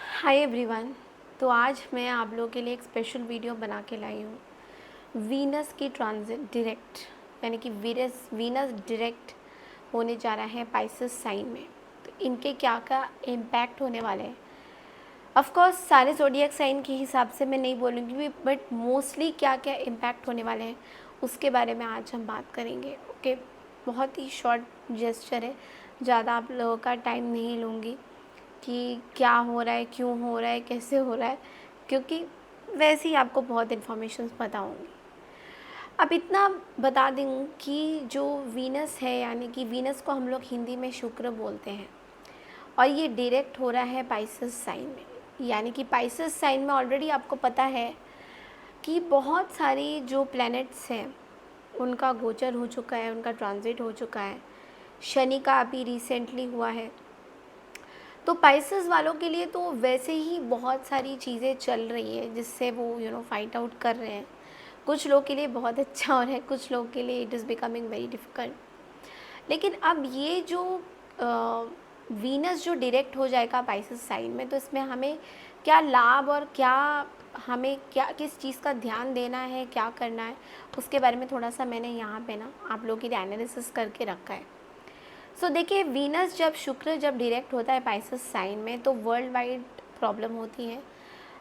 Hi everyone. तो आज मैं आप लोगों के लिए एक स्पेशल वीडियो बना के लाई हूँ। वीनस की ट्रांजिट डायरेक्ट यानी कि वीनस डायरेक्ट होने जा रहा है पाइसेस साइन में। तो इनके क्या क्या इम्पैक्ट होने वाले हैं। ऑफ कोर्स सारे ज़ोडिएक साइन के हिसाब से मैं नहीं बोलूँगी, बट मोस्टली क्या क्या इम्पैक्ट होने वाले हैं उसके बारे में आज हम बात करेंगे। ओके, बहुत ही शॉर्ट जेस्चर है, ज़्यादा आप लोगों का टाइम नहीं लूँगी कि क्या हो रहा है, क्यों हो रहा है, कैसे हो रहा है, क्योंकि वैसे ही आपको बहुत इन्फॉर्मेशन पता होंगी। अब इतना बता दूँ कि जो वीनस है, यानी कि वीनस को हम लोग हिंदी में शुक्र बोलते हैं, और ये डायरेक्ट हो रहा है पाइसेस साइन में। यानी कि पाइसेस साइन में ऑलरेडी आपको पता है कि बहुत सारी जो प्लैनेट्स हैं उनका गोचर हो चुका है, उनका ट्रांजिट हो चुका है। शनि का अभी रिसेंटली हुआ है। तो पाइसेस वालों के लिए तो वैसे ही बहुत सारी चीज़ें चल रही है जिससे वो फाइट आउट कर रहे हैं। कुछ लोग के लिए बहुत अच्छा हो रहा है, कुछ लोग के लिए it is becoming very difficult. लेकिन अब ये जो वीनस जो डायरेक्ट हो जाएगा पाइसेस साइन में, तो इसमें हमें क्या लाभ और क्या हमें क्या किस चीज़ का ध्यान देना है, क्या करना है, उसके बारे में थोड़ा सा मैंने यहाँ पे ना आप लोगों के लिए एनालिसिस करके रखा है। सो देखिए, वीनस जब शुक्र जब डायरेक्ट होता है पाइसेस साइन में, तो वर्ल्ड वाइड प्रॉब्लम होती है।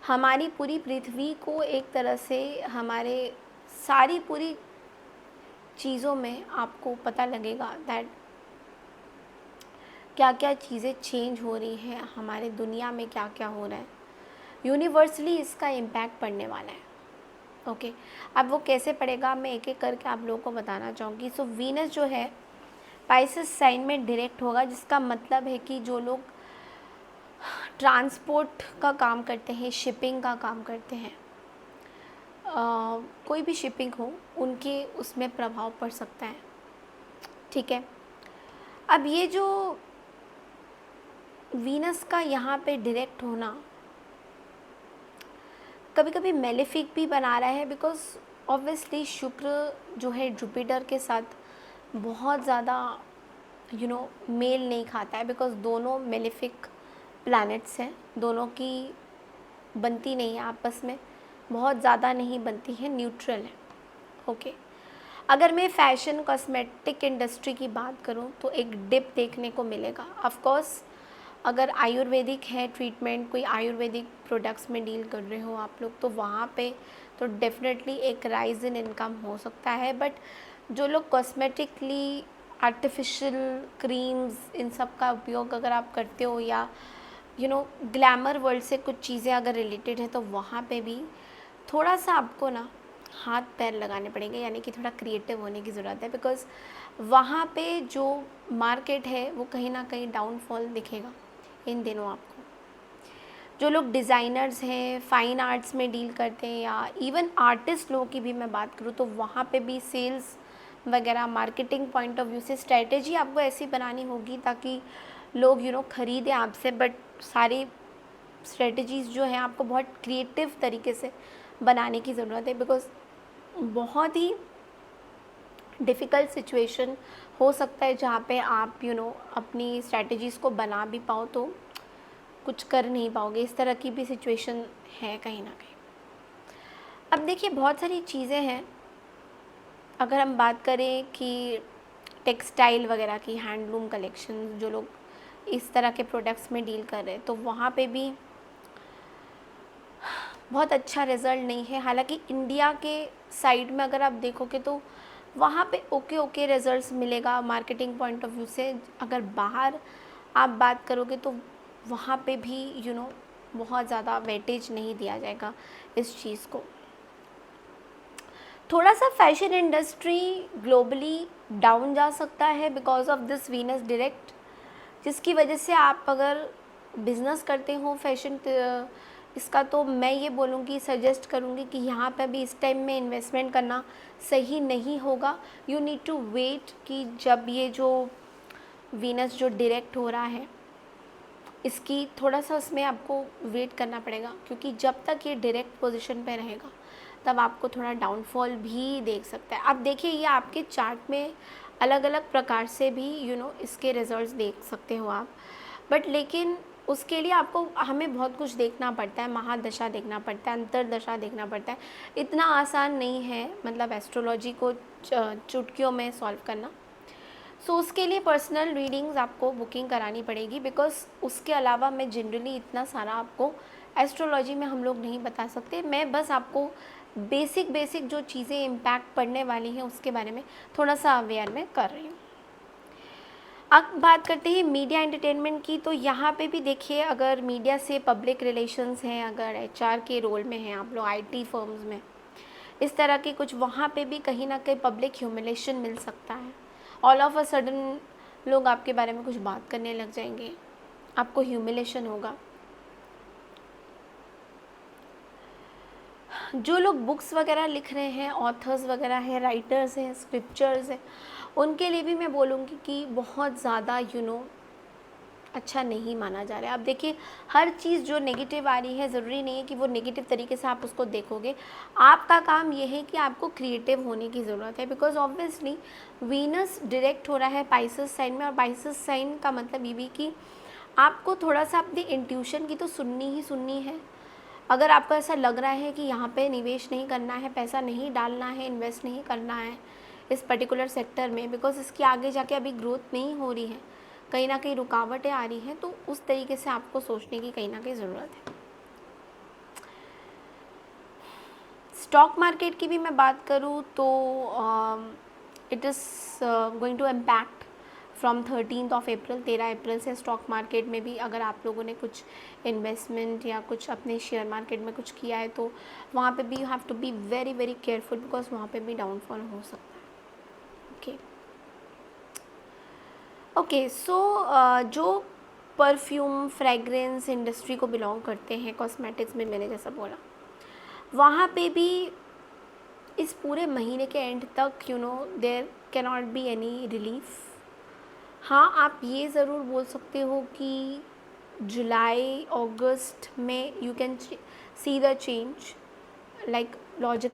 हमारी पूरी पृथ्वी को एक तरह से हमारे सारी पूरी चीज़ों में आपको पता लगेगा दैट क्या क्या चीज़ें चेंज हो रही हैं, हमारे दुनिया में क्या क्या हो रहा है। यूनिवर्सली इसका इम्पैक्ट पड़ने वाला है। ओके, अब वो कैसे पड़ेगा मैं एक एक करके आप लोगों को बताना चाहूँगी। सो वीनस जो है पाइसेस साइन में डायरेक्ट होगा, जिसका मतलब है कि जो लोग ट्रांसपोर्ट का काम करते हैं, शिपिंग का काम करते हैं, कोई भी शिपिंग हो, उनके उसमें प्रभाव पड़ सकता है। ठीक है, अब ये जो वीनस का यहाँ पे डायरेक्ट होना कभी कभी मेलेफिक भी बना रहा है, बिकॉज ऑब्वियसली शुक्र जो है जुपिटर के साथ बहुत ज़्यादा मेल नहीं खाता है, बिकॉज दोनों मेलेफिक प्लैनेट्स हैं, दोनों की बनती नहीं है आपस में, बहुत ज़्यादा नहीं बनती है, न्यूट्रल है। ओके, अगर मैं फ़ैशन कॉस्मेटिक इंडस्ट्री की बात करूं तो एक डिप देखने को मिलेगा। ऑफ कोर्स अगर आयुर्वेदिक है ट्रीटमेंट, कोई आयुर्वेदिक प्रोडक्ट्स में डील कर रहे हो आप लोग, तो वहाँ पे तो डेफिनेटली एक राइज इन इनकम हो सकता है। बट जो लोग कॉस्मेटिकली आर्टिफिशियल क्रीम्स इन सब का उपयोग अगर आप करते हो, या ग्लैमर वर्ल्ड से कुछ चीज़ें अगर रिलेटेड है, तो वहाँ पे भी थोड़ा सा आपको ना हाथ पैर लगाने पड़ेंगे, यानी कि थोड़ा क्रिएटिव होने की ज़रूरत है। बिकॉज़ वहाँ पे जो मार्केट है वो कहीं ना कहीं डाउनफॉल दिखेगा इन दिनों आपको। जो लोग डिज़ाइनर्स हैं, फ़ाइन आर्ट्स में डील करते हैं, या इवन आर्टिस्ट लोगों की भी मैं बात करूँ, तो वहाँ पे भी सेल्स वगैरह मार्केटिंग पॉइंट ऑफ व्यू से स्ट्रैटेजी आपको ऐसी बनानी होगी ताकि लोग ख़रीदें आपसे। बट सारी स्ट्रेटजीज़ जो हैं आपको बहुत क्रिएटिव तरीके से बनाने की ज़रूरत है, बिकॉज़ बहुत ही डिफ़िकल्ट सिचुएशन हो सकता है जहाँ पे आप अपनी स्ट्रैटेजीज़ को बना भी पाओ तो कुछ कर नहीं पाओगे। इस तरह की भी सिचुएशन है कहीं ना कहीं। अब देखिए, बहुत सारी चीज़ें हैं। अगर हम बात करें कि टेक्सटाइल वगैरह की, हैंडलूम कलेक्शन, जो लोग इस तरह के प्रोडक्ट्स में डील कर रहे हैं, तो वहाँ पे भी बहुत अच्छा रिज़ल्ट नहीं है। हालांकि इंडिया के साइड में अगर आप देखोगे तो वहाँ पे ओके रिज़ल्ट्स मिलेगा मार्केटिंग पॉइंट ऑफ व्यू से। अगर बाहर आप बात करोगे तो वहाँ पे भी बहुत ज़्यादा वेटेज नहीं दिया जाएगा इस चीज़ को। थोड़ा सा फैशन इंडस्ट्री ग्लोबली डाउन जा सकता है because of this Venus direct, जिसकी वजह से आप अगर बिज़नेस करते हो फैशन इसका, तो मैं ये बोलूँगी, सजेस्ट करूँगी कि यहाँ पे भी इस टाइम में इन्वेस्टमेंट करना सही नहीं होगा। यू नीड टू वेट कि जब ये जो वीनस जो डायरेक्ट हो रहा है इसकी थोड़ा सा उसमें आपको वेट करना पड़ेगा, क्योंकि जब तक ये डायरेक्ट पोजीशन पे रहेगा तब आपको थोड़ा डाउनफॉल भी देख सकता है। अब देखिए, ये आपके चार्ट में अलग अलग प्रकार से भी इसके रिजल्ट्स देख सकते हो आप। बट लेकिन उसके लिए आपको हमें बहुत कुछ देखना पड़ता है, महादशा देखना पड़ता है, अंतरदशा देखना पड़ता है। इतना आसान नहीं है मतलब एस्ट्रोलॉजी को चुटकियों में सॉल्व करना। सो उसके लिए पर्सनल रीडिंग्स आपको बुकिंग करानी पड़ेगी, बिकॉज़ उसके अलावा मैं जनरली इतना सारा आपको एस्ट्रोलॉजी में हम लोग नहीं बता सकते। मैं बस आपको बेसिक जो चीज़ें इम्पैक्ट पड़ने वाली हैं उसके बारे में थोड़ा सा अवेयर मैं कर रही हूँ। अब बात करते हैं मीडिया एंटरटेनमेंट की। तो यहाँ पे भी देखिए, अगर मीडिया से पब्लिक रिलेशंस हैं, अगर एचआर के रोल में हैं आप लोग, आईटी फर्म्स में, इस तरह के कुछ, वहाँ पे भी कहीं ना कहीं पब्लिक ह्यूमिलेशन मिल सकता है। ऑल ऑफ अ सडन लोग आपके बारे में कुछ बात करने लग जाएंगे, आपको ह्यूमिलेशन होगा। जो लोग बुक्स वगैरह लिख रहे हैं, ऑथर्स वगैरह हैं, राइटर्स हैं, स्क्रिप्चर्स हैं, उनके लिए भी मैं बोलूँगी कि बहुत ज़्यादा अच्छा नहीं माना जा रहा है। अब देखिए, हर चीज़ जो नेगेटिव आ रही है, ज़रूरी नहीं है कि वो नेगेटिव तरीके से आप उसको देखोगे। आपका काम ये है कि आपको क्रिएटिव होने की ज़रूरत है, बिकॉज ऑब्वियसली वीनस डायरेक्ट हो रहा है पाइसेस साइन में, और पाइसेस साइन का मतलब ये भी कि आपको थोड़ा सा अपनी इंट्यूशन की तो सुननी है। अगर आपको ऐसा लग रहा है कि यहाँ पे निवेश नहीं करना है, पैसा नहीं डालना है, इन्वेस्ट नहीं करना है इस पर्टिकुलर सेक्टर में, बिकॉज इसकी आगे जाके अभी ग्रोथ नहीं हो रही है, कहीं ना कहीं रुकावटें आ रही हैं, तो उस तरीके से आपको सोचने की कहीं ना कहीं ज़रूरत है। स्टॉक मार्केट की भी मैं बात करूँ तो it is going to impact from 13 April, 13 अप्रैल से स्टॉक मार्केट में भी अगर आप लोगों ने कुछ इन्वेस्टमेंट या कुछ अपने शेयर मार्केट में कुछ किया है तो वहाँ पे भी you have to be very very careful, because वहाँ पे भी डाउनफॉल हो सकता है। ओके सो जो परफ्यूम फ्रेगरेंस इंडस्ट्री को बिलोंग करते हैं, कॉस्मेटिक्स में मैंने जैसा बोला, वहाँ पे भी इस पूरे महीने के एंड तक there can not be any relief. हाँ, आप ये ज़रूर बोल सकते हो कि जुलाई अगस्त में you can see the change, like logic